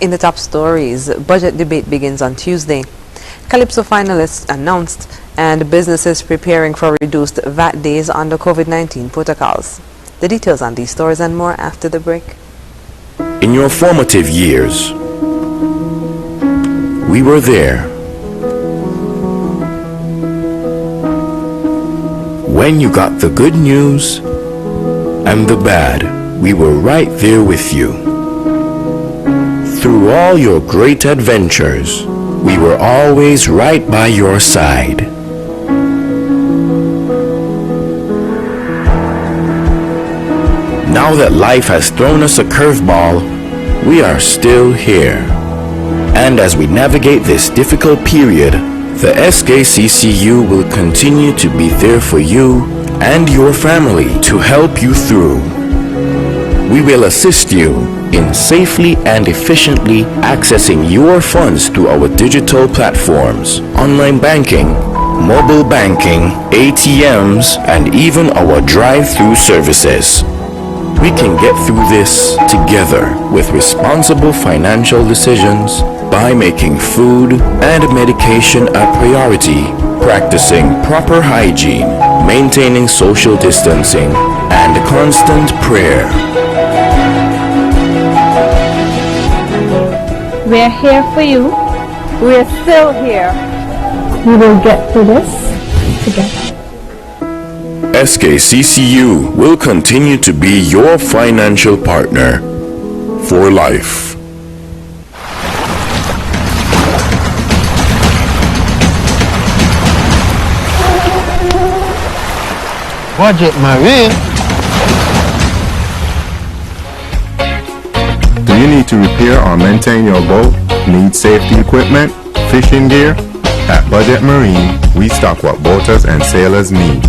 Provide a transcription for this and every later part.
In the top stories, budget debate begins on Tuesday. Calypso finalists announced, and businesses preparing for reduced VAT days under COVID-19 protocols. The details on these stories and more after the break. In your formative years, we were there. When you got the good news and the bad, we were right there with you. Through all your great adventures, we were always right by your side. Now that life has thrown us a curveball, we are still here. And as we navigate this difficult period, the SKCCU will continue to be there for you and your family to help you through. We will assist you in safely and efficiently accessing your funds through our digital platforms, online banking, mobile banking, ATMs, and even our drive-through services. We can get through this together with responsible financial decisions by making food and medication a priority, practicing proper hygiene, maintaining social distancing, and constant prayer. We're here for you. We're still here. We will get through this together. SKCCU will continue to be your financial partner for life. Budget Marine. Do you need to repair or maintain your boat? Need safety equipment? Fishing gear? At Budget Marine, we stock what boaters and sailors need.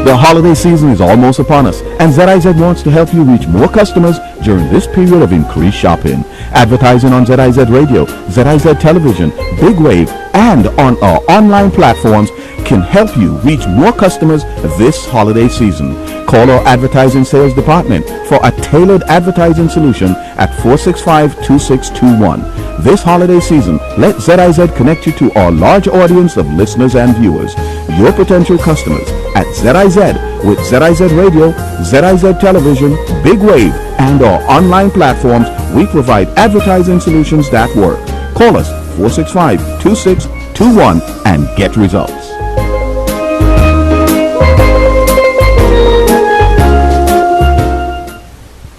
The holiday season is almost upon us, and ZIZ wants to help you reach more customers during this period of increased shopping. Advertising on ZIZ Radio, ZIZ Television, Big Wave, and on our online platforms can help you reach more customers this holiday season. Call our advertising sales department for a tailored advertising solution at 465-2621. This holiday season, let ZIZ connect you to our large audience of listeners and viewers, your potential customers at ZIZ with ZIZ Radio, ZIZ Television, Big Wave, and our online platforms. We provide advertising solutions that work. Call us 465-2621 and get results.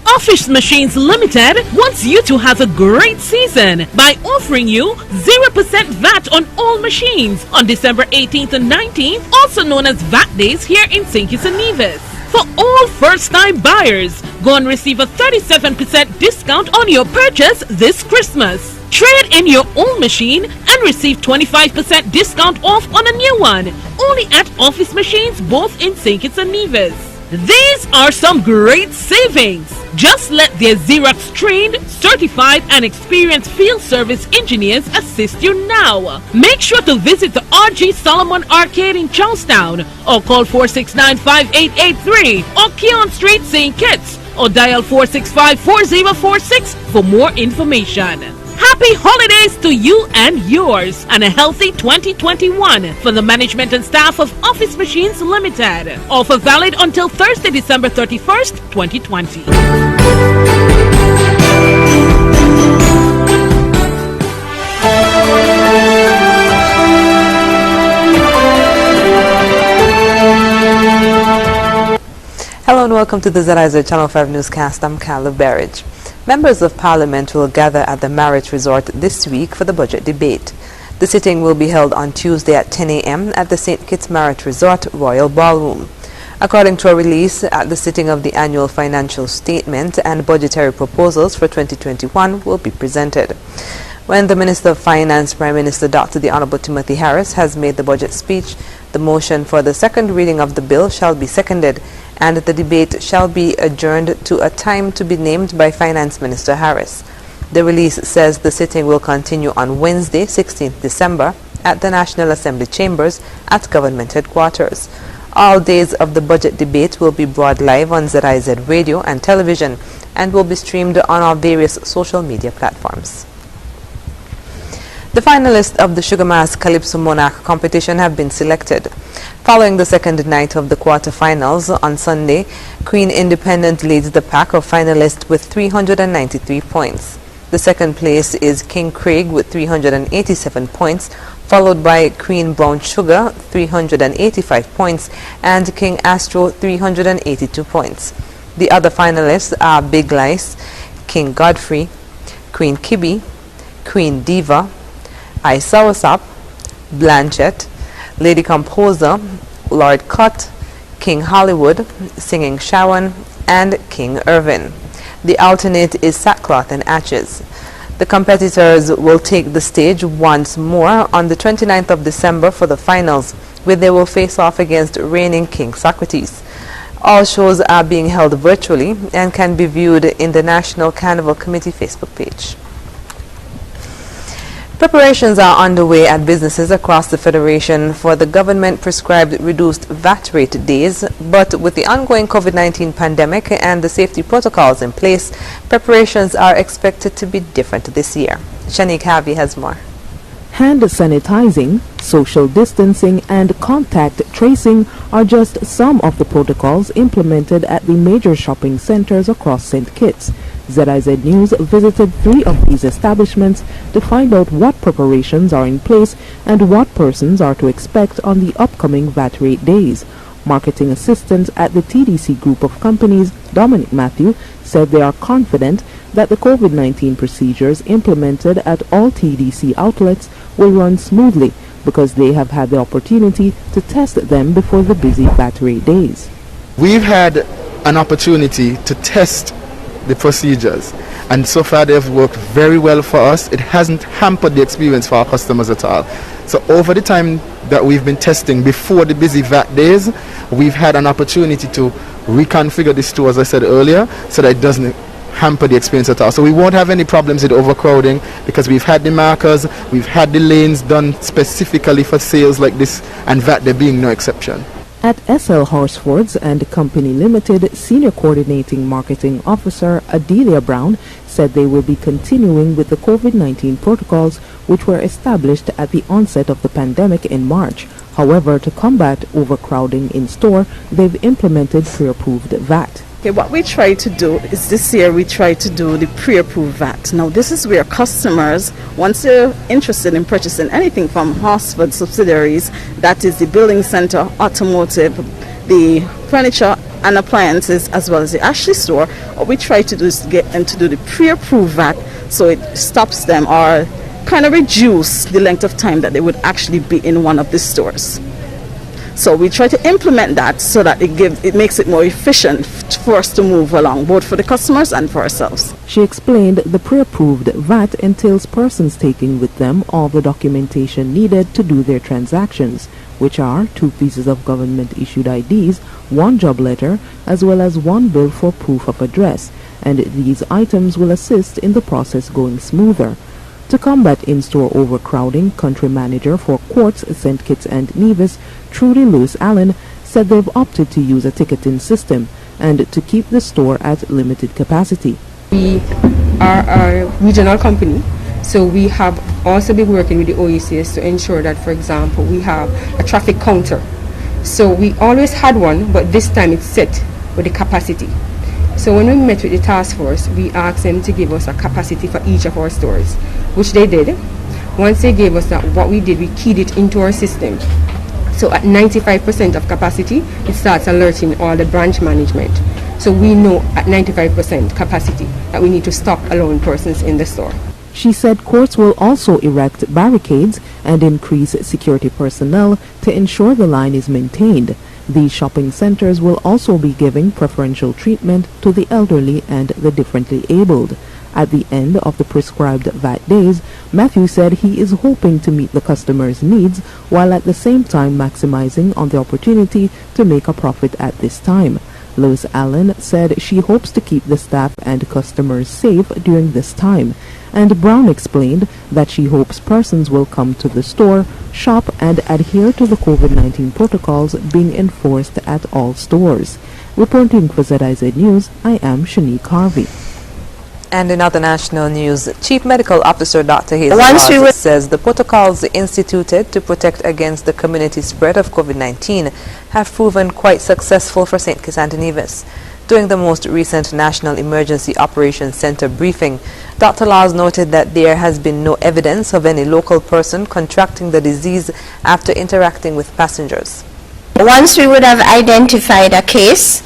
Office Machines Limited wants you to have a great season by offering you 0% VAT on all machines on December 18th and 19th, also known as VAT Days here in St. Kitts and Nevis. For all first-time buyers, go and receive a 37% discount on your purchase this Christmas. Trade in your old machine and receive 25% discount off on a new one, only at Office Machines both in St. Kitts and Nevis. These are some great savings. Just let their Xerox trained, certified and experienced field service engineers assist you now. Make sure to visit the RG Solomon Arcade in Charlestown or call 469-5883 or Keon Street, St. Kitts or dial 465-4046 for more information. Happy holidays to you and yours, and a healthy 2021 from the management and staff of Office Machines Limited. Offer valid until Thursday, December 31st, 2020. Hello and welcome to the ZIZ Channel 5 newscast. I'm Carla Berridge. Members of Parliament will gather at the Marriott Resort this week for the budget debate. The sitting will be held on Tuesday at 10 a.m. at the St. Kitts Marriott Resort Royal Ballroom. According to a release, at the sitting of the annual financial statement and budgetary proposals for 2021 will be presented. When the Minister of Finance, Prime Minister Dr. The Honorable Timothy Harris, has made the budget speech, the motion for the second reading of the bill shall be seconded, and the debate shall be adjourned to a time to be named by Finance Minister Harris. The release says the sitting will continue on Wednesday, 16th December, at the National Assembly Chambers at Government Headquarters. All days of the budget debate will be brought live on ZIZ radio and television and will be streamed on our various social media platforms. The finalists of the Sugar Mass Calypso Monarch competition have been selected. Following the second night of the quarterfinals on Sunday, Queen Independent leads the pack of finalists with 393 points. The second place is King Craig with 387 points, followed by Queen Brown Sugar 385 points and King Astro 382 points. The other finalists are Big Lice, King Godfrey, Queen Kibby, Queen Diva, I Soursop, Blanchett, Lady Composer, Lord Cut, King Hollywood, Singing Shawan, and King Irvin. The alternate is Sackcloth and Ashes. The competitors will take the stage once more on the 29th of December for the finals, where they will face off against reigning King Socrates. All shows are being held virtually and can be viewed in the National Carnival Committee Facebook page. Preparations are underway at businesses across the Federation for the government-prescribed reduced VAT rate days, but with the ongoing COVID-19 pandemic and the safety protocols in place, preparations are expected to be different this year. Shanique Harvey has more. Hand sanitizing, social distancing, and contact tracing are just some of the protocols implemented at the major shopping centers across St. Kitts. ZIZ News visited 3 of these establishments to find out what preparations are in place and what persons are to expect on the upcoming VAT rate days. Marketing assistant at the TDC group of companies, Dominic Matthew, said they are confident that the COVID-19 procedures implemented at all TDC outlets will run smoothly because they have had the opportunity to test them before the busy VAT rate days. We've had an opportunity to test the procedures, and so far they've worked very well for us. It hasn't hampered the experience for our customers at all. So over the time that we've been testing before the busy VAT days, we've had an opportunity to reconfigure the store, as I said earlier, so that it doesn't hamper the experience at all. So we won't have any problems with overcrowding because we've had the markers, we've had the lanes done specifically for sales like this, and VAT there being no exception. At SL Horsefords and Company Limited, Senior Coordinating Marketing Officer Adelia Brown said they will be continuing with the COVID-19 protocols which were established at the onset of the pandemic in March. However, to combat overcrowding in store, they've implemented pre-approved VAT. Okay, what we try to do is this year we try to do the pre-approved VAT. Now this is where customers, once they're interested in purchasing anything from Horsford subsidiaries, that is the building center, automotive, the furniture and appliances, as well as the Ashley store, what we try to do is to get them to do the pre-approved VAT, so it stops them or kind of reduce the length of time that they would actually be in one of the stores. So we try to implement that so that it makes it more efficient for us to move along, both for the customers and for ourselves. She explained the pre-approved VAT entails persons taking with them all the documentation needed to do their transactions, which are 2 pieces of government-issued IDs, 1 job letter, as well as 1 bill for proof of address, and these items will assist in the process going smoother. To combat in-store overcrowding, country manager for Quartz, St. Kitts and Nevis, Trudy Lewis-Allen, said they've opted to use a ticketing system and to keep the store at limited capacity. We are a regional company, so we have also been working with the OECS to ensure that, for example, we have a traffic counter. So we always had one, but this time it's set with the capacity. So when we met with the task force, we asked them to give us a capacity for each of our stores, which they did. Once they gave us that, what we did, we keyed it into our system. So at 95% of capacity, it starts alerting all the branch management. So we know at 95% capacity that we need to stop allowing persons in the store. She said courts will also erect barricades and increase security personnel to ensure the line is maintained. These shopping centers will also be giving preferential treatment to the elderly and the differently abled. At the end of the prescribed VAT days, Matthew said he is hoping to meet the customers' needs while at the same time maximizing on the opportunity to make a profit at this time. Lois Allen said she hopes to keep the staff and customers safe during this time, and Brown explained that she hopes persons will come to the store, shop and adhere to the COVID-19 protocols being enforced at all stores. Reporting for ZIZ News, I am Shanique Harvey. And in other national news, Chief Medical Officer Dr. Hazel says the protocols instituted to protect against the community spread of COVID-19 have proven quite successful for St. Kitts and Nevis. During the most recent National Emergency Operations Center briefing, Dr. Laws noted that there has been no evidence of any local person contracting the disease after interacting with passengers. Once we would have identified a case,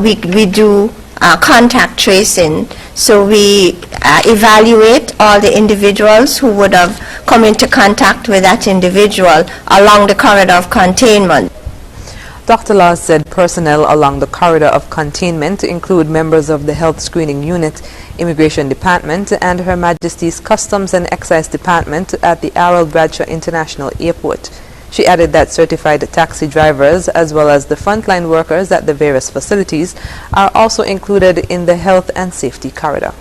we do contact tracing. So we evaluate all the individuals who would have come into contact with that individual along the corridor of containment. Dr. Laws said personnel along the corridor of containment include members of the Health Screening Unit, Immigration Department, and Her Majesty's Customs and Excise Department at the Harold Bradshaw International Airport. She added that certified taxi drivers as well as the frontline workers at the various facilities are also included in the health and safety corridor.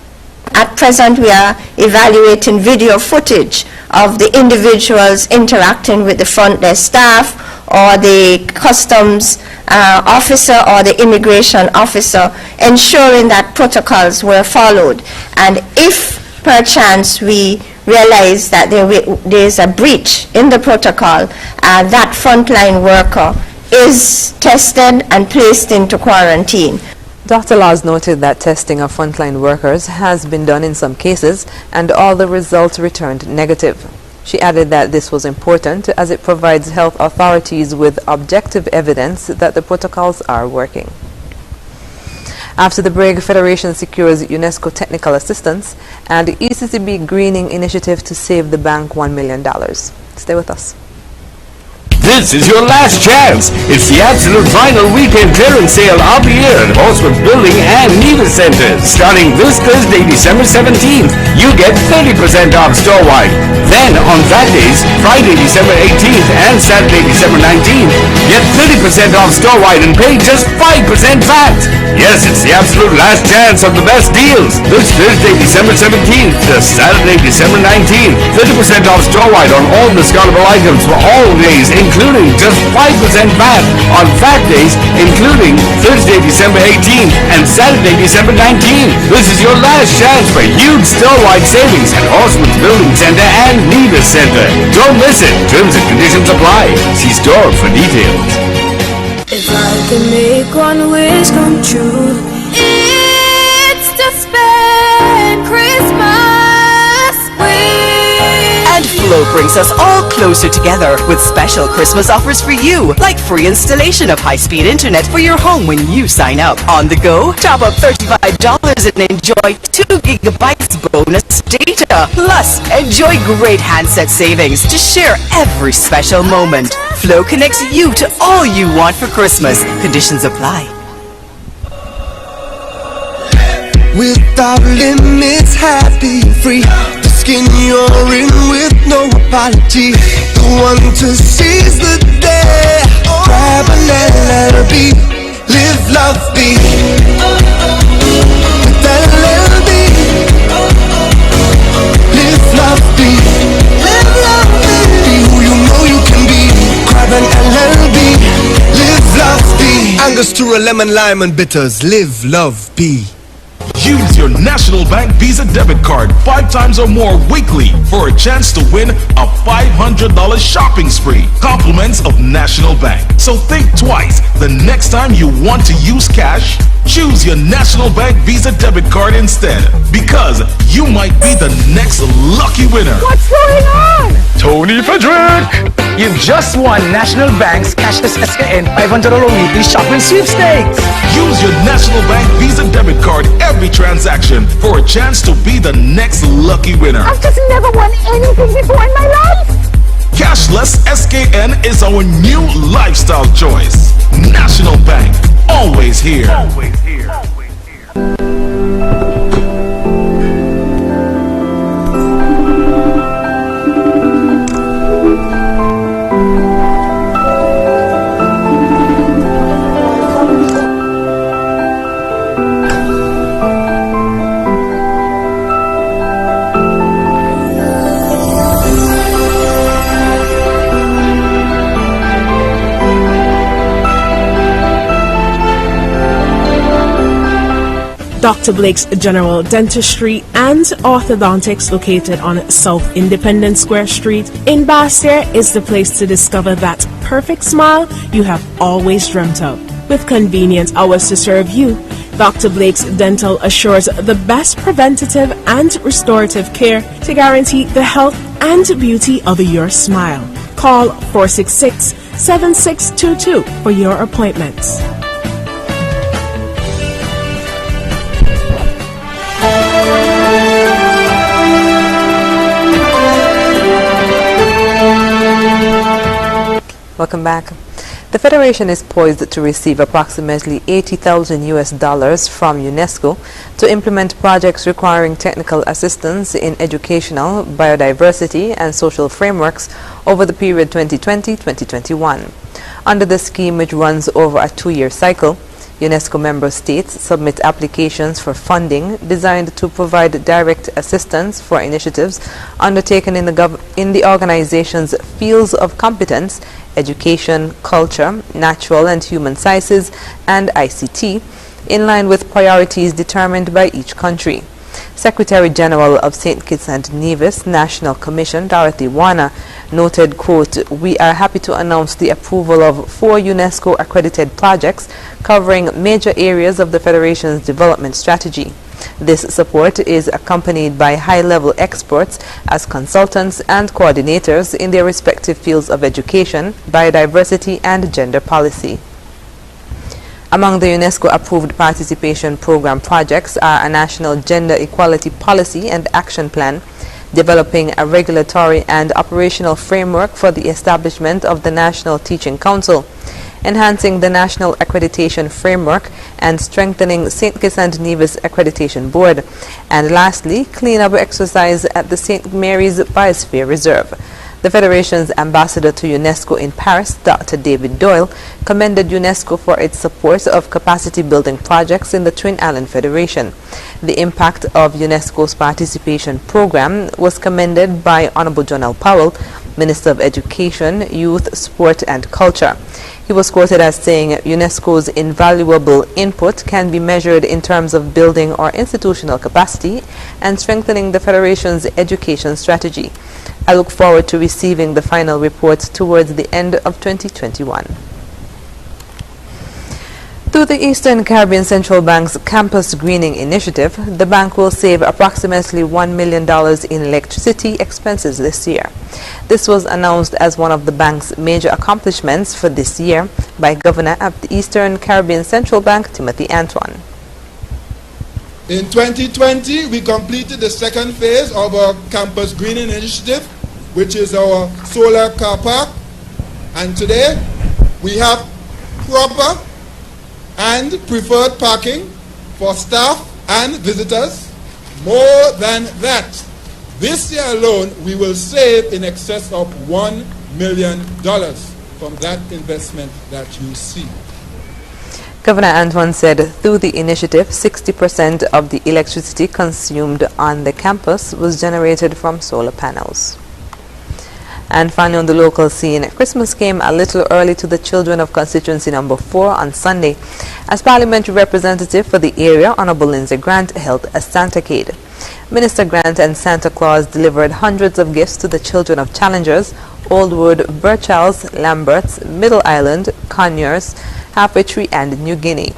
At present, we are evaluating video footage of the individuals interacting with the front desk staff or the customs officer or the immigration officer, ensuring that protocols were followed. And if perchance we realize that there is a breach in the protocol, that frontline worker is tested and placed into quarantine. Dr. Laws noted that testing of frontline workers has been done in some cases and all the results returned negative. She added that this was important as it provides health authorities with objective evidence that the protocols are working. After the break, Federation secures UNESCO technical assistance and ECCB greening initiative to save the bank $1 million. Stay with us. This is your last chance. It's the absolute final weekend clearance sale of the year at Horsewood Building and Nevis Centers. Starting this Thursday, December 17th, you get 30% off store-wide. Then on Saturdays, Friday, December 18th and Saturday, December 19th, get 30% off store-wide and pay just 5% VAT. Yes, it's the absolute last chance of the best deals. This Thursday, December 17th to Saturday, December 19th. 30% off store-wide on all discountable items for all days, including just 5% VAT on fat days, including Thursday, December 18th and Saturday, December 19th. This is your last chance for huge store-wide savings at Horsewood Building Center and Nevis Center. Don't miss it. Terms and conditions apply. See store for details. If I can make one wish come true, it's to spend Christmas with And Flow brings us all closer together with special Christmas offers for you, like free installation of high-speed internet for your home when you sign up. On the go, top up $35 and enjoy 2 gigabytes bonus data. Plus, enjoy great handset savings to share every special moment. Flow connects you to all you want for Christmas. Conditions apply. Without limits, happy and free. The skin you're in with no apology. The one to seize the day. Grab a LLB. Live, love, be. With LLB. Live, love, be. Live, love, be. Be who you know you can be. Grab an LLB. Live, love, be. Angostura, lemon, lime and bitters. Live, love, be. Use your National Bank Visa debit card 5 times or more weekly for a chance to win a $500 shopping spree. Compliments of National Bank. So think twice the next time you want to use cash. Choose your National Bank Visa debit card instead, because you might be the next lucky winner. What's going on? Tony Frederick! You've just won National Bank's Cashless SKN $500 weekly shopping sweepstakes. Use your National Bank Visa debit card every transaction for a chance to be the next lucky winner. I've just never won anything before in my life. Cashless SKN is our new lifestyle choice. National Bank, always here. Always here. Dr. Blake's General Dentistry and Orthodontics, located on South Independence Square Street in Basseterre, is the place to discover that perfect smile you have always dreamt of. With convenient hours to serve you, Dr. Blake's Dental assures the best preventative and restorative care to guarantee the health and beauty of your smile. Call 466-7622 for your appointments. Welcome back. The Federation is poised to receive approximately $80,000 from UNESCO to implement projects requiring technical assistance in educational, biodiversity, and social frameworks over the period 2020-2021. Under the scheme, which runs over a 2-year cycle, UNESCO member states submit applications for funding designed to provide direct assistance for initiatives undertaken in the organization's fields of competence: education, culture, natural and human sciences, and ICT, in line with priorities determined by each country. Secretary General of St. Kitts and Nevis National Commission, Dorothy Warner, noted, quote, "We are happy to announce the approval of 4 UNESCO-accredited projects covering major areas of the Federation's development strategy. This support is accompanied by high-level experts as consultants and coordinators in their respective fields of education, biodiversity, and gender policy." Among the UNESCO-approved participation program projects are a national gender equality policy and action plan, developing a regulatory and operational framework for the establishment of the National Teaching Council, enhancing the National Accreditation Framework, and strengthening St. Kitts and Nevis Accreditation Board, and lastly, cleanup exercise at the St. Mary's Biosphere Reserve. The Federation's ambassador to UNESCO in Paris, Dr. David Doyle, commended UNESCO for its support of capacity-building projects in the Twin Island Federation. The impact of UNESCO's participation program was commended by Honorable John L. Powell, Minister of Education, Youth, Sport and Culture. He was quoted as saying, "UNESCO's invaluable input can be measured in terms of building our institutional capacity and strengthening the Federation's education strategy. I look forward to receiving the final report towards the end of 2021. Through the Eastern Caribbean Central Bank's Campus Greening Initiative, the bank will save approximately $1 million in electricity expenses this year. This was announced as one of the bank's major accomplishments for this year by Governor at the Eastern Caribbean Central Bank, Timothy Antoine. In 2020, we completed the second phase of our Campus Greening Initiative, which is our solar car park. And today, we have proper and preferred parking for staff and visitors. More than that, this year alone, we will save in excess of $1 million from that investment that you see. Governor Antoine said through the initiative, 60% of the electricity consumed on the campus was generated from solar panels. And finally, on the local scene, Christmas came a little early to the children of Constituency number 4 on Sunday, as Parliamentary Representative for the area, Honorable Lindsay Grant, held a Santacade. Minister Grant and Santa Claus delivered hundreds of gifts to the children of Challengers, Oldwood, Birchalls, Lamberts, Middle Island, Conyers, Halfway Tree, and New Guinea.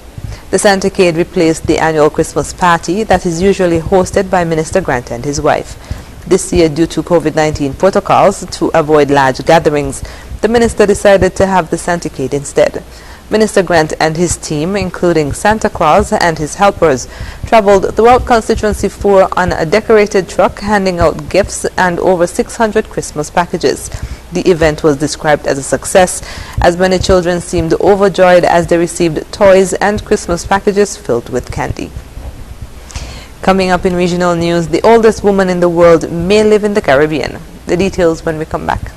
The Santacade replaced the annual Christmas party that is usually hosted by Minister Grant and his wife. This year, due to COVID-19 protocols to avoid large gatherings, the minister decided to have the Santacade instead. Minister Grant and his team, including Santa Claus and his helpers, traveled throughout Constituency 4 on a decorated truck handing out gifts and over 600 Christmas packages. The event was described as a success, as many children seemed overjoyed as they received toys and Christmas packages filled with candy. Coming up in regional news, the oldest woman in the world may live in the Caribbean. The details when we come back.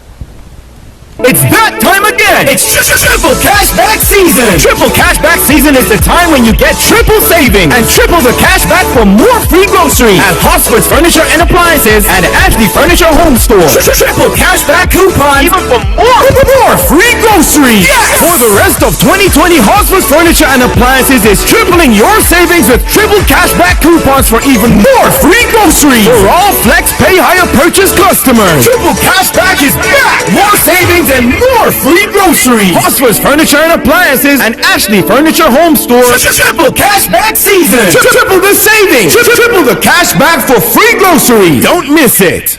It's that time again! here! It's triple cashback season! Triple cashback season is the time when you get triple savings and triple the cashback for more free groceries at Hosford's Furniture and Appliances and Ashley Furniture Home Store. Triple cashback coupons even for more free groceries! Yes! For the rest of 2020, Hosford's Furniture and Appliances is tripling your savings with triple cashback coupons for even more free groceries for all Flex Pay Higher purchase customers. Triple cashback is back! More savings and more free groceries. Hosford's Furniture and Appliances and Ashley Furniture Home Store. Triple cashback season. Triple the savings. Triple the cashback for free groceries. Don't miss it.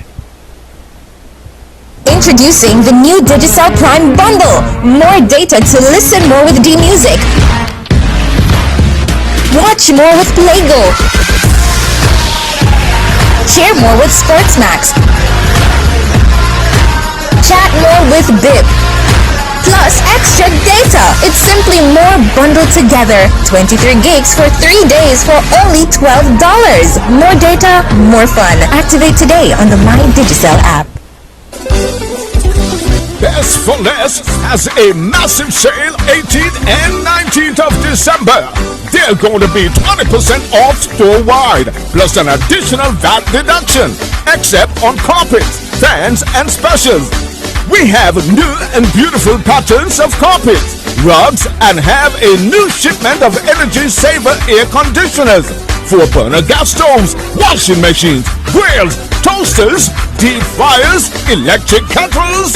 Introducing the new Digicel Prime Bundle. More data to listen more with D-Music. Watch more with Playgo. Share more with Sportsmax. Chat more with Bip. Plus extra data. It's simply more bundled together. 23 gigs for 3 days for only $12. More data, more fun. Activate today on the My Digicel app. Best for Less has a massive sale 18th and 19th of December. They're going to be 20% off store-wide, plus an additional VAT deduction, except on carpets, fans, and specials. We have new and beautiful patterns of carpets, rugs, and have a new shipment of Energy Saver air conditioners, 4-burner gas stoves, washing machines, grills, toasters, deep fryers, electric kettles,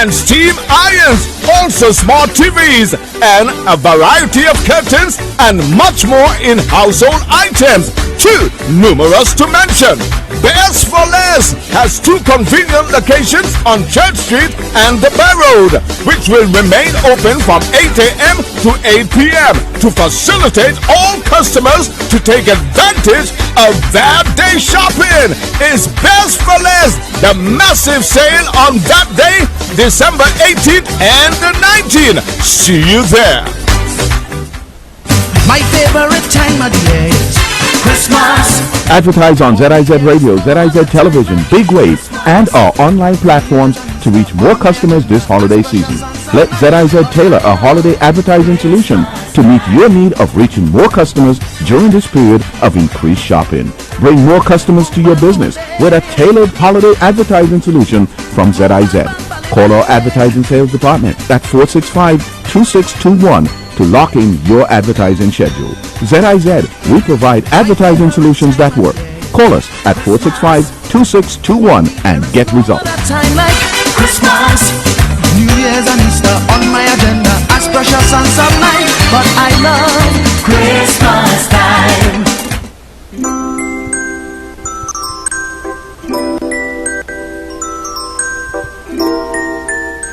and steam irons, also smart TVs, and a variety of curtains and much more in household items, too numerous to mention. Best for Less has 2 convenient locations on Church Street and the Bay Road, which will remain open from 8 a.m. to 8 p.m. to facilitate all customers to take advantage of that day shopping. It's Best for Less, the massive sale on that day, December 18th and the 19th. See you there. My favorite time of the year is Christmas. Advertise on ZIZ Radio, ZIZ Television, Big Wave, and our online platforms to reach more customers this holiday season. Let ZIZ tailor a holiday advertising solution to meet your need of reaching more customers during this period of increased shopping. Bring more customers to your business with a tailored holiday advertising solution from ZIZ. Call our advertising sales department at 465-2621 to lock in your advertising schedule. ZIZ, we provide advertising solutions that work. Call us at 465-2621 and get results. Time like Christmas, New Year's and Easter on my agenda as precious and sublime, but I love Christmas time.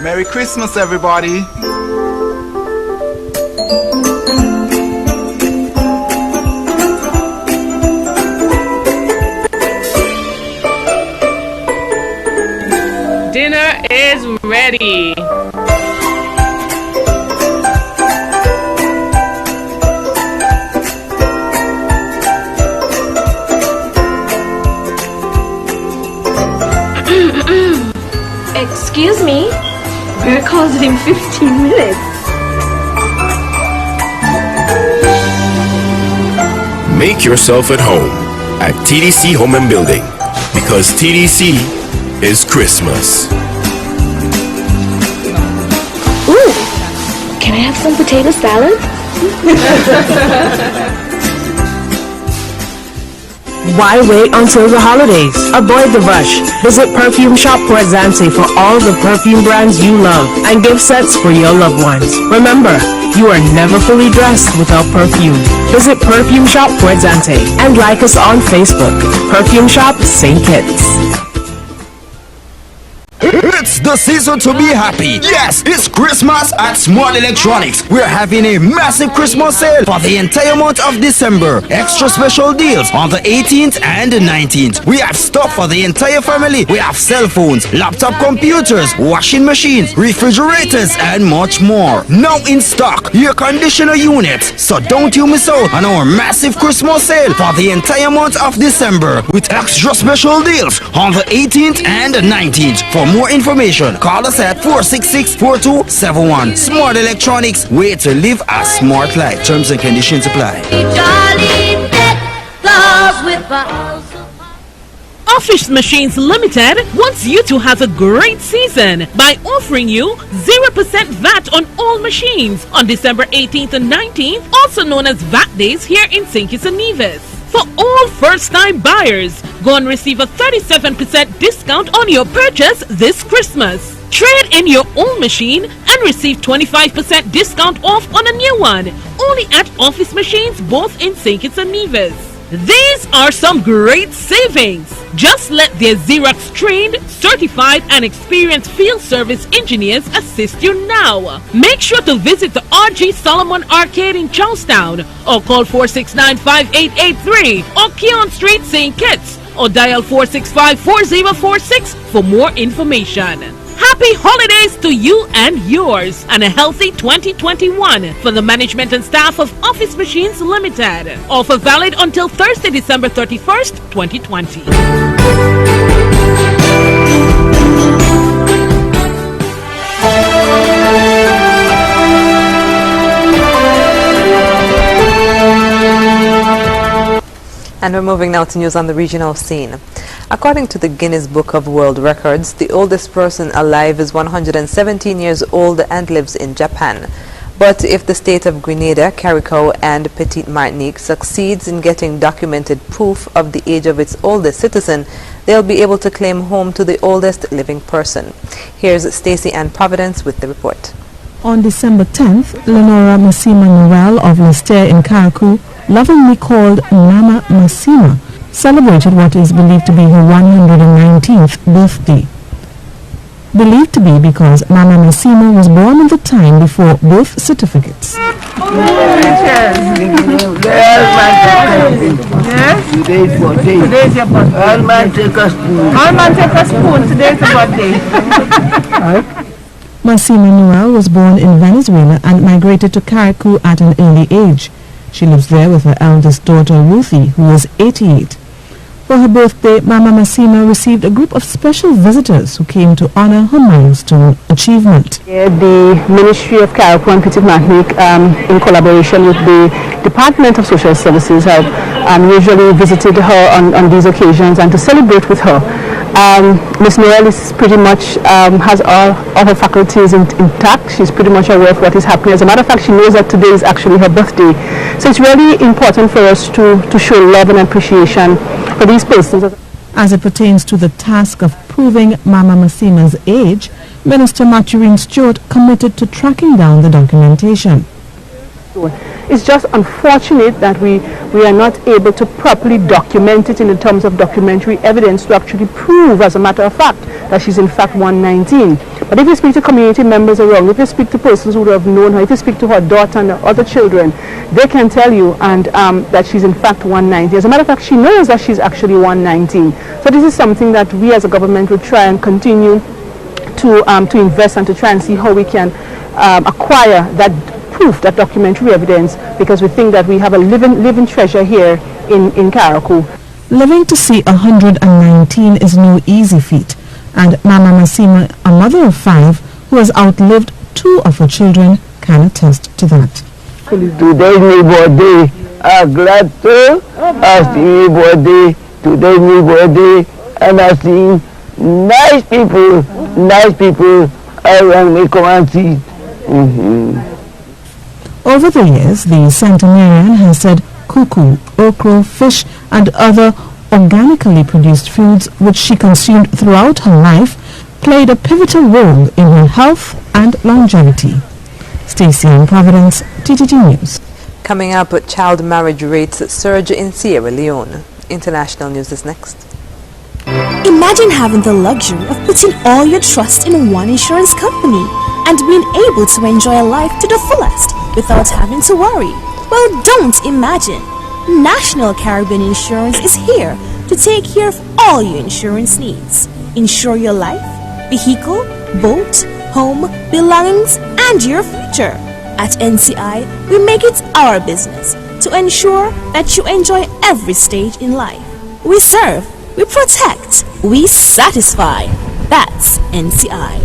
Merry Christmas, everybody. Dinner is ready. Excuse me? We're closing in 15 minutes. Make yourself at home at TDC Home and Building, because TDC is Christmas. Ooh, can I have some potato salad? Why wait until the holidays? Avoid the rush. Visit Perfume Shop Port Zante for all the perfume brands you love and gift sets for your loved ones. Remember, you are never fully dressed without perfume. Visit Perfume Shop Port Zante and like us on Facebook. Perfume Shop St. Kitts. It's the season to be happy. Yes, it's Christmas at Smart Electronics. We're having a massive Christmas sale for the entire month of December. Extra special deals on the 18th and the 19th. We have stuff for the entire family. We have cell phones, laptop computers, washing machines, refrigerators, and much more. Now in stock, air conditioner units. So don't you miss out on our massive Christmas sale for the entire month of December with extra special deals on the 18th and the 19th. For more information, call us at 466-4271. Smart Electronics, way to live a smart life. Terms and conditions apply. Office Machines Limited wants you to have a great season by offering you 0% VAT on all machines on December 18th and 19th, also known as VAT Days here in St. Kitts and Nevis. For all first-time buyers, go and receive a 37% discount on your purchase this Christmas. Trade in your old machine and receive 25% discount off on a new one, only at Office Machines both in St. Kitts and Nevis. These are some great savings. Just let their Xerox trained, certified and experienced field service engineers assist you now. Make sure to visit the RG Solomon Arcade in Charlestown or call 469-5883 or Keon Street, St. Kitts or dial 465-4046 for more information. Happy holidays to you and yours, and a healthy 2021 for the management and staff of Office Machines Limited. Offer valid until Thursday, December 31st, 2020. And we're moving now to news on the regional scene. According to the Guinness Book of World Records, the oldest person alive is 117 years old and lives in Japan. But if the state of Grenada, Carriacou and Petite Martinique succeeds in getting documented proof of the age of its oldest citizen, they'll be able to claim home to the oldest living person. Here's Stacey Ann Providence with the report. On December 10th, Lenora Massima Noel of Lester in Carriacou, lovingly called Mama Massima, celebrated what is believed to be her 119th birthday. Believed to be because Mama Massima was born in the time before birth certificates. Today's birthday. Today's your birthday. All man take a spoon. All man take a spoon. Today's your birthday. Massima Noel was born in Venezuela and migrated to Carriacou at an early age. She lives there with her eldest daughter Ruthie, who is 88. For her birthday, Mama Massima received a group of special visitors who came to honor her milestone achievement. The Ministry of Carriacou and Petite Martinique, in collaboration with the Department of Social Services, have usually visited her on these occasions and to celebrate with her. Miss Noel is pretty much has all her faculties intact. She's pretty much aware of what is happening. As a matter of fact, she knows that today is actually her birthday. So it's really important for us to show love and appreciation for these persons. As it pertains to the task of proving Mama Massima's age, Minister Maturin Stewart committed to tracking down the documentation. It's just unfortunate that we are not able to properly document it in the terms of documentary evidence to actually prove, as a matter of fact, that she's in fact 119. But if you speak to community members around, if you speak to persons who would have known her, if you speak to her daughter and other children, they can tell you that she's in fact 190. As a matter of fact, she knows that she's actually 119. So this is something that we as a government will try and continue to invest and to try and see how we can acquire that proof, that documentary evidence, because we think that we have a living treasure here in Carriacou. Living to see 119 is no easy feat, and Mama Massima, a mother of 5 who has outlived 2 of her children, can attest to that. Today's my birthday. I'm glad to see my birthday. Today's my birthday, and I see nice people around me come and see. Over the years, the Centenarian has said cuckoo, okra, fish and other organically produced foods which she consumed throughout her life played a pivotal role in her health and longevity. Stacey Ann Providence, TTT News. Coming up, child marriage rates surge in Sierra Leone. International news is next. Imagine having the luxury of putting all your trust in one insurance company and being able to enjoy life to the fullest without having to worry. Well, don't imagine. National Caribbean Insurance is here to take care of all your insurance needs. Insure your life, vehicle, boat, home, belongings, and your future. At NCI, we make it our business to ensure that you enjoy every stage in life. We serve, we protect, we satisfy. That's NCI.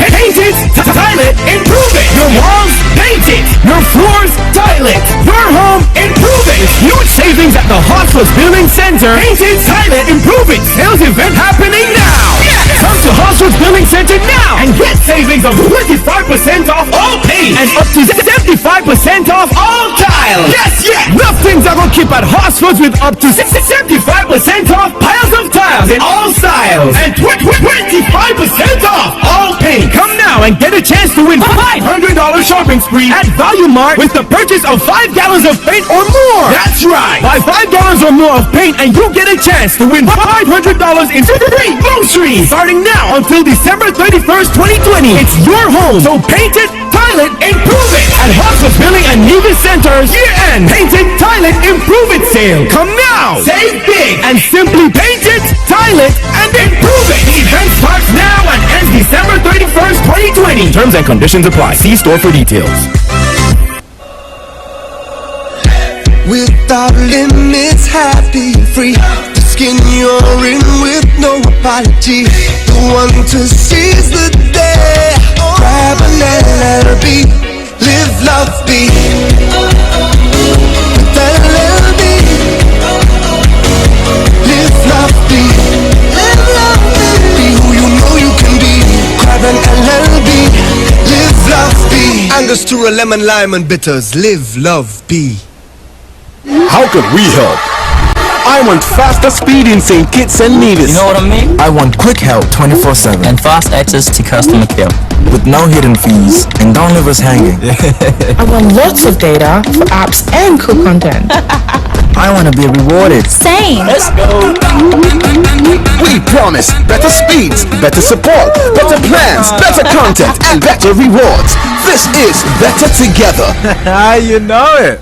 Paint it, tile it, improve it. Your walls, paint it. Your floors, tile it. Your home, improve it. Huge savings at the Hosford's Building Center. Paint it, tile it, improve it. Sales event happening now. Yes. Come to Hosford's Building Center now and get savings of 25% off all paint and up to 75% off all tiles. Yes, yes. Nothing's ever keep at Hosford's with up to 75% off piles of tiles in all styles and 25% off all paint. Come now and get a chance to win $500 shopping spree at Value Mart with the purchase of 5 gallons of paint or more. That's right. Buy 5 gallons or more of paint and you get a chance to win $500 in free groceries. Starting now until December 31st, 2020. It's your home, so paint it, tile it, improve it at Hosford's Building and Nevis Center's year-end Paint It, Tile It, Improve It sale. Come now, save big and simply paint it, tile it, and improve it. The event starts now and ends December 31st, 2020. Terms and conditions apply. See store for details. Without limits, happy and free. The skin you're in with no apology. The one to seize the day. Grab an LLB. Live, love, be. With LLB. Live, love, be. Live, love, be. Be who you know you can be. Grab an LLB. Live, love, be. Angostura, lemon, lime and bitters. Live, love, be. How could we help? I want faster speed in St. Kitts and Nevis. You know what I mean? I want quick help 24/7 and fast access to customer care with no hidden fees, and don't leave us hanging. I want lots of data for apps and cool content. I want to be rewarded. Same. Let's go. We promise better speeds, better support, better plans, better content, and better rewards. This is Better Together. You know it.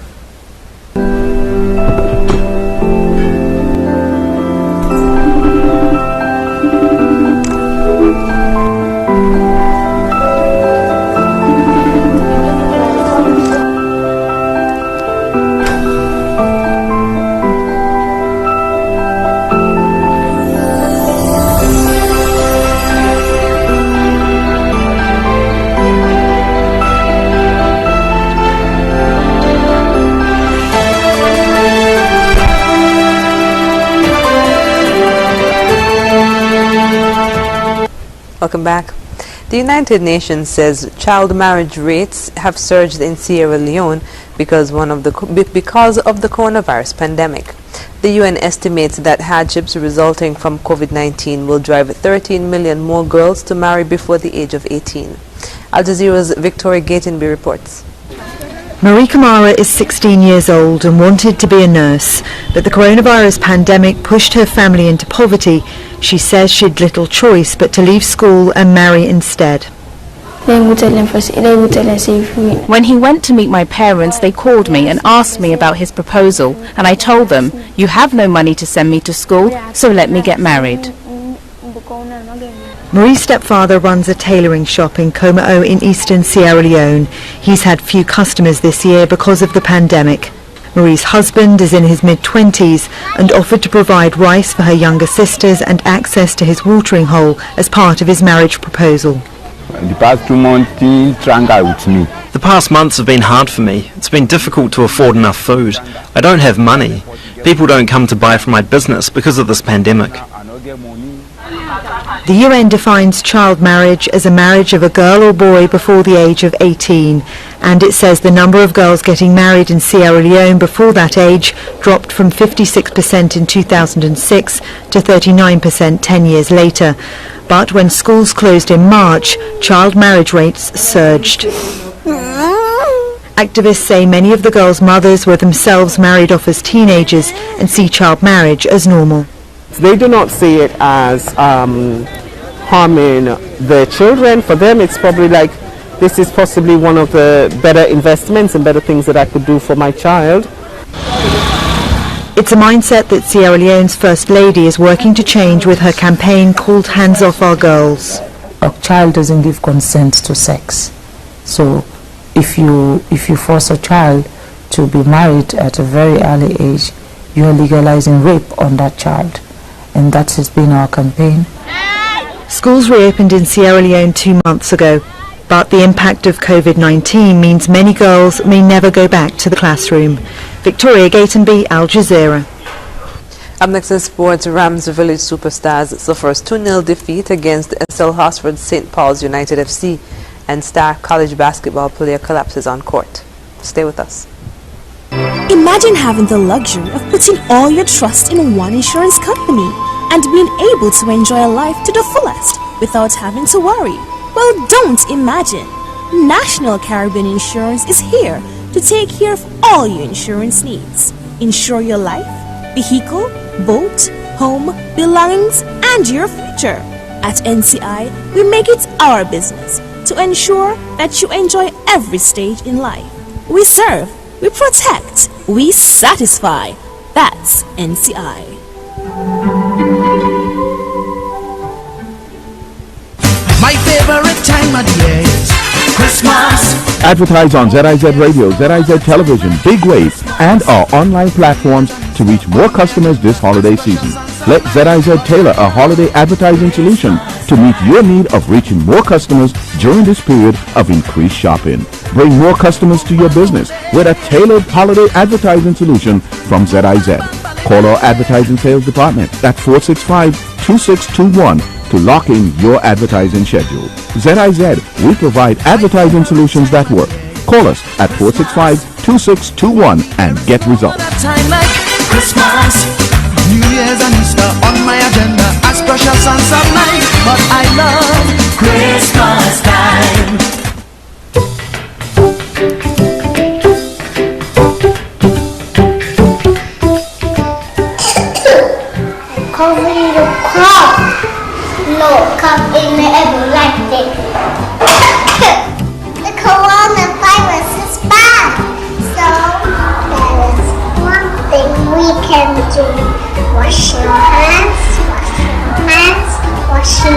Welcome back. The United Nations says child marriage rates have surged in Sierra Leone because of the coronavirus pandemic. The UN estimates that hardships resulting from COVID-19 will drive 13 million more girls to marry before the age of 18. Al Jazeera's Victoria Gatenby reports. Marie Kamara is 16 years old and wanted to be a nurse, but the coronavirus pandemic pushed her family into poverty. She says she'd little choice but to leave school and marry instead. When he went to meet my parents, they called me and asked me about his proposal, and I told them, "You have no money to send me to school, so let me get married." Marie's stepfather runs a tailoring shop in Comao in eastern Sierra Leone. He's had few customers this year because of the pandemic. Marie's husband is in his mid-20s and offered to provide rice for her younger sisters and access to his watering hole as part of his marriage proposal. The past 2 months, with me. The past months have been hard for me. It's been difficult to afford enough food. I don't have money. People don't come to buy from my business because of this pandemic. The UN defines child marriage as a marriage of a girl or boy before the age of 18, and it says the number of girls getting married in Sierra Leone before that age dropped from 56% in 2006 to 39% 10 years later. But when schools closed in March, child marriage rates surged. Activists say many of the girls' mothers were themselves married off as teenagers and see child marriage as normal. They do not see it as harming their children. For them, it's probably like, this is possibly one of the better investments and better things that I could do for my child. It's a mindset that Sierra Leone's First Lady is working to change with her campaign called Hands Off Our Girls. A child doesn't give consent to sex. So if you force a child to be married at a very early age, you are legalizing rape on that child. And that has been our campaign. Schools reopened in Sierra Leone 2 months ago, but the impact of COVID-19 means many girls may never go back to the classroom. Victoria Gatenby, Al Jazeera. Up next in sports, Rams Village Superstars suffers 2-0 defeat against SL Hosford St. Paul's United FC, and star college basketball player collapses on court. Stay with us. Imagine having the luxury of putting all your trust in one insurance company and being able to enjoy life to the fullest without having to worry. Well, don't imagine. National Caribbean Insurance is here to take care of all your insurance needs. Insure your life, vehicle, boat, home, belongings, and your future. At NCI, we make it our business to ensure that you enjoy every stage in life. We serve, we protect, we satisfy. That's NCI. My favorite time of the year is Christmas. Advertise on ZIZ Radio, ZIZ Television, Big Wave, and our online platforms to reach more customers this holiday season. Let ZIZ tailor a holiday advertising solution to meet your need of reaching more customers during this period of increased shopping. Bring more customers to your business with a tailored holiday advertising solution from ZIZ. Call our advertising sales department at 465-2621 to lock in your advertising schedule. ZIZ, we provide advertising solutions that work. Call us at 465-2621 and get results. Time like Christmas, New Year's and Easter on my agenda as precious and sublime, but I love Christmas time. Covering the cup. No cup in the everlasting. The coronavirus is bad. So there is one thing we can do. Wash your hands, wash your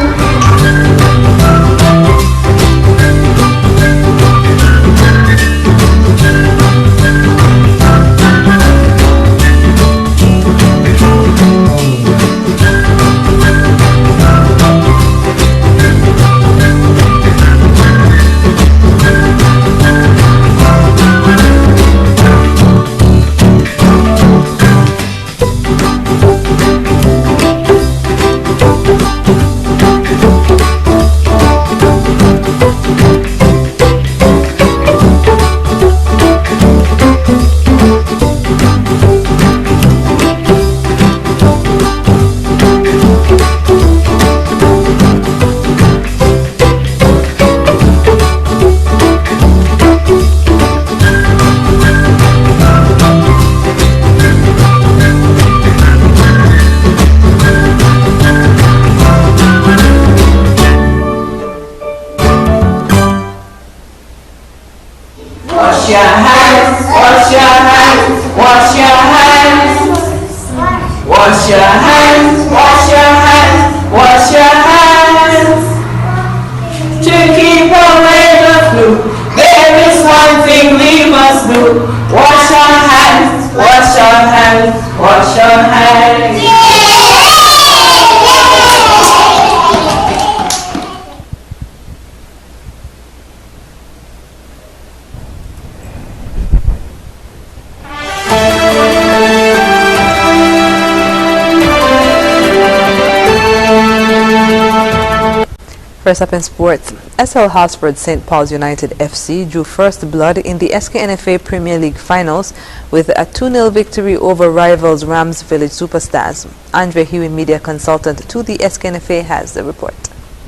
First up in sports, SL Hosford St. Paul's United FC drew first blood in the SKNFA Premier League finals with a 2-0 victory over rivals Rams Village Superstars. Andre Huey, media consultant to the SKNFA, has the report.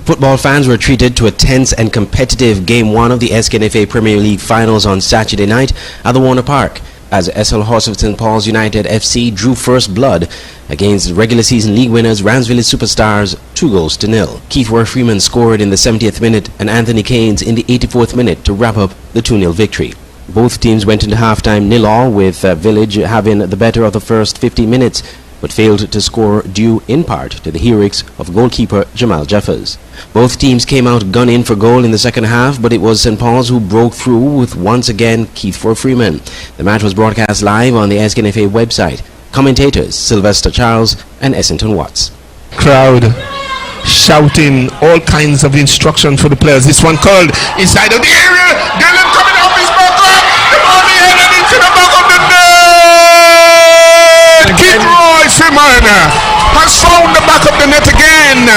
Football fans were treated to a tense and competitive Game 1 of the SKNFA Premier League finals on Saturday night at the Warner Park, as SL Hosford St. Paul's United FC drew first blood against regular season league winners Rams Village Superstars 2-0. Keith Freeman scored in the 70th minute and Anthony Keynes in the 84th minute to wrap up the 2-0 victory. Both teams went into halftime 0-0, with Village having the better of the first 50 minutes, but failed to score due in part to the heroics of goalkeeper Jamal Jeffers. Both teams came out gun-in for goal in the second half, but it was St. Paul's who broke through with once again Keith Freeman. The match was broadcast live on the SKNFA website. Commentators Sylvester Charles and Essington Watts. Crowd shouting all kinds of instruction for the players. This one called inside of the area. Dylan coming off his back up. The ball headed into the back of the net. Kid Roy Freeman has found the back of the net again.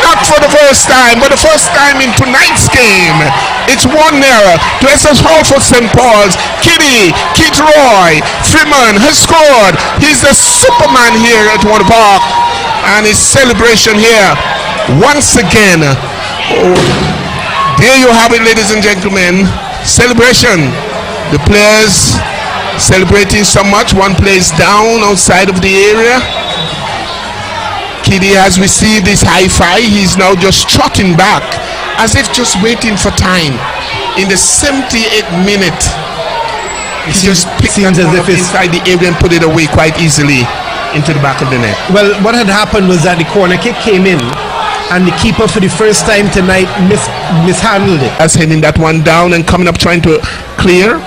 Not for the first time, but the first time in tonight's game. It's 1-0 to SS Halford St. Paul's. Kid Roy Freeman has scored. He's the Superman here at Warner Park. And his celebration here once again. Oh, there you have it, ladies and gentlemen. Celebration. The players celebrating so much. One plays down outside of the area. Kiddy has received his high-five. He's now just trotting back as if just waiting for time. In the 78th minute, he just picked it up inside the area and put it away quite easily into the back of the net. Well, what had happened was that the corner kick came in and the keeper for the first time tonight mishandled it. As heading that one down and coming up trying to clear.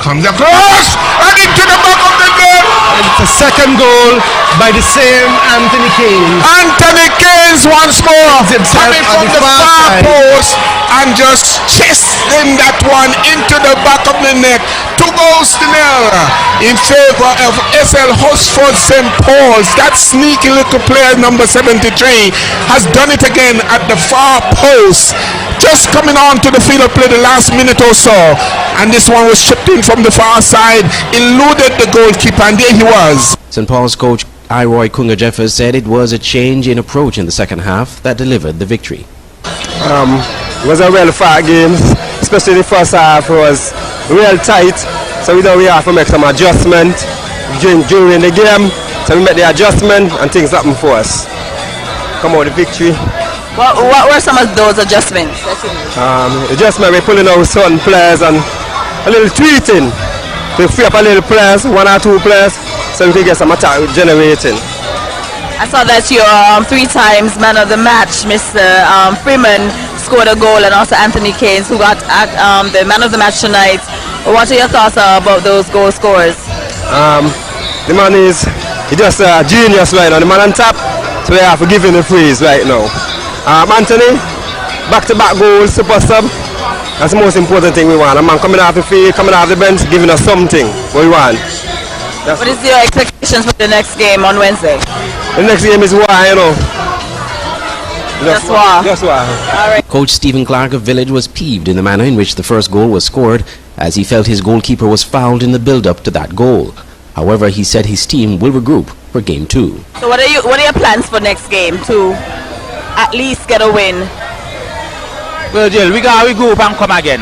Comes across and into the back of the net. It's a second goal by the same Anthony Keynes. Anthony Keynes once more coming from the far post and just chesting that one into the back of the net. 2 goals to 0 in favor of SL Hosford St. Paul's. That sneaky little player number 73 has done it again at the far post. Just coming on to the field of play the last minute or so, and this one was chipped in from the far side, eluded the goalkeeper, and there he was. St. Paul's coach Iroy Kunga Jeffers said it was a change in approach in the second half that delivered the victory. It was a well-fought game, especially the first half was real tight, so we have to make some adjustment during the game, so we made the adjustment and things happened for us. Come out the victory. What were some of those adjustments? Adjustment, we're pulling out certain players and a little tweeting to free up a little players, 1 or 2 players, so we can get some attack generating. I saw that your 3 times man of the match, Mr. Freeman, scored a goal, and also Anthony Keynes, who got the man of the match tonight. What are your thoughts about those goal scorers? The man is just a genius right now, the man on top, so we have to give him the praise right now. Anthony, back-to-back goals, super sub. That's the most important thing we want. A man coming off the field, coming off the bench, giving us something what we want. What is your expectations for the next game on Wednesday? The next game is war, you know. Just war. Just war. All right. Coach Stephen Clark of Village was peeved in the manner in which the first goal was scored, as he felt his goalkeeper was fouled in the build-up to that goal. However, he said his team will regroup for Game 2. So what are your plans for next game to at least get a win? Well, Jill, we got to regroup and come again.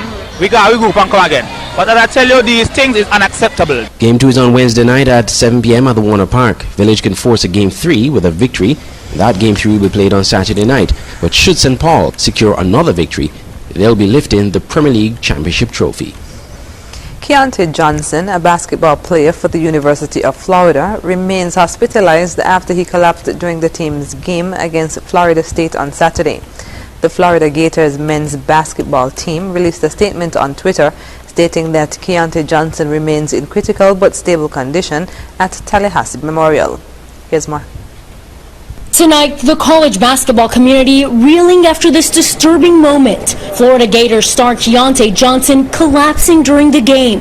But as I tell you, these things is unacceptable. Game 2 is on Wednesday night at 7 p.m. at the Warner Park. Village can force a Game 3 with a victory. That Game 3 will be played on Saturday night. But should St. Paul secure another victory, they'll be lifting the Premier League Championship trophy. Keontae Johnson, a basketball player for the University of Florida, remains hospitalized after he collapsed during the team's game against Florida State on Saturday. The Florida Gators men's basketball team released a statement on Twitter stating that Keontae Johnson remains in critical but stable condition at Tallahassee Memorial. Here's more. Tonight, the college basketball community reeling after this disturbing moment. Florida Gators star Keontae Johnson collapsing during the game.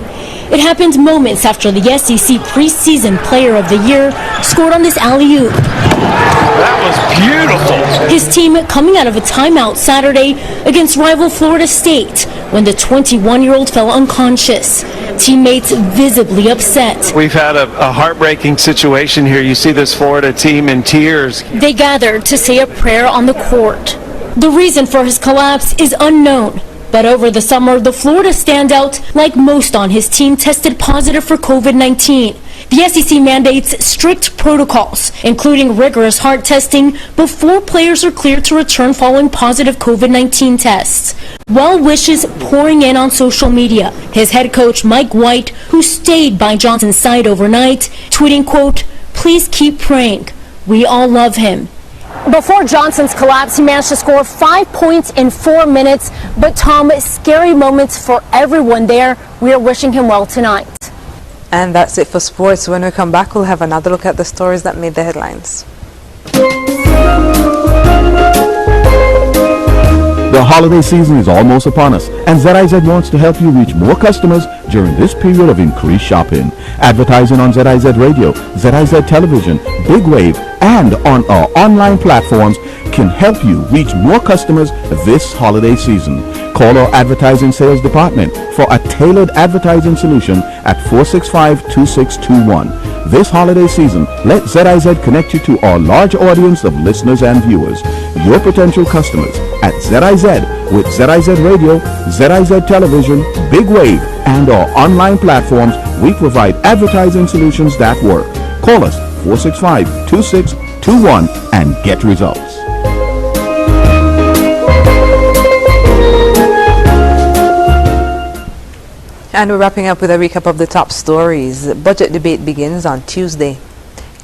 It happened moments after the SEC preseason player of the year scored on this alley-oop. That was beautiful. His team coming out of a timeout Saturday against rival Florida State when the 21-year-old fell unconscious. Teammates visibly upset. We've had a heartbreaking situation here. You see this Florida team in tears. They gathered to say a prayer on the court. The reason for his collapse is unknown. But over the summer, the Florida standout, like most on his team, tested positive for COVID-19. The SEC mandates strict protocols, including rigorous heart testing, before players are cleared to return following positive COVID-19 tests. Well wishes pouring in on social media. His head coach, Mike White, who stayed by Johnson's side overnight, tweeting, quote, "Please keep praying. We all love him." Before Johnson's collapse, he managed to score 5 points in 4 minutes. But Tom, scary moments for everyone there. We are wishing him well tonight. And that's it for sports. When we come back, we'll have another look at the stories that made the headlines. The holiday season is almost upon us, and ZIZ wants to help you reach more customers during this period of increased shopping. Advertising on ZIZ Radio, ZIZ Television, Big Wave, and on our online platforms can help you reach more customers this holiday season. Call our advertising sales department for a tailored advertising solution at 465-2621. This holiday season, let ZIZ connect you to our large audience of listeners and viewers. Your potential customers at ZIZ with ZIZ Radio, ZIZ Television, Big Wave, and our online platforms. We provide advertising solutions that work. Call us 465-2621 and get results. And we're wrapping up with a recap of the top stories. Budget debate begins on Tuesday.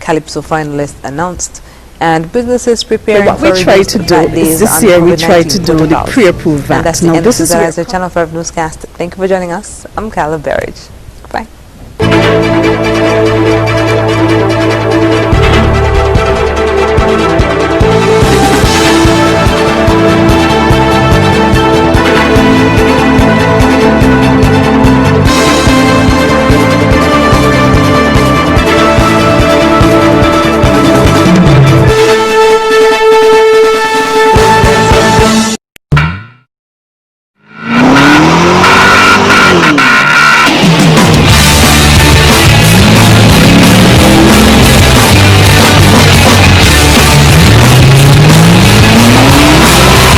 Calypso finalists announced, and businesses preparing what we try to do is this year we try to do the pre-approved VAT. And that's the end of the Channel 5 newscast. Thank you for joining us. I'm Carla Berridge.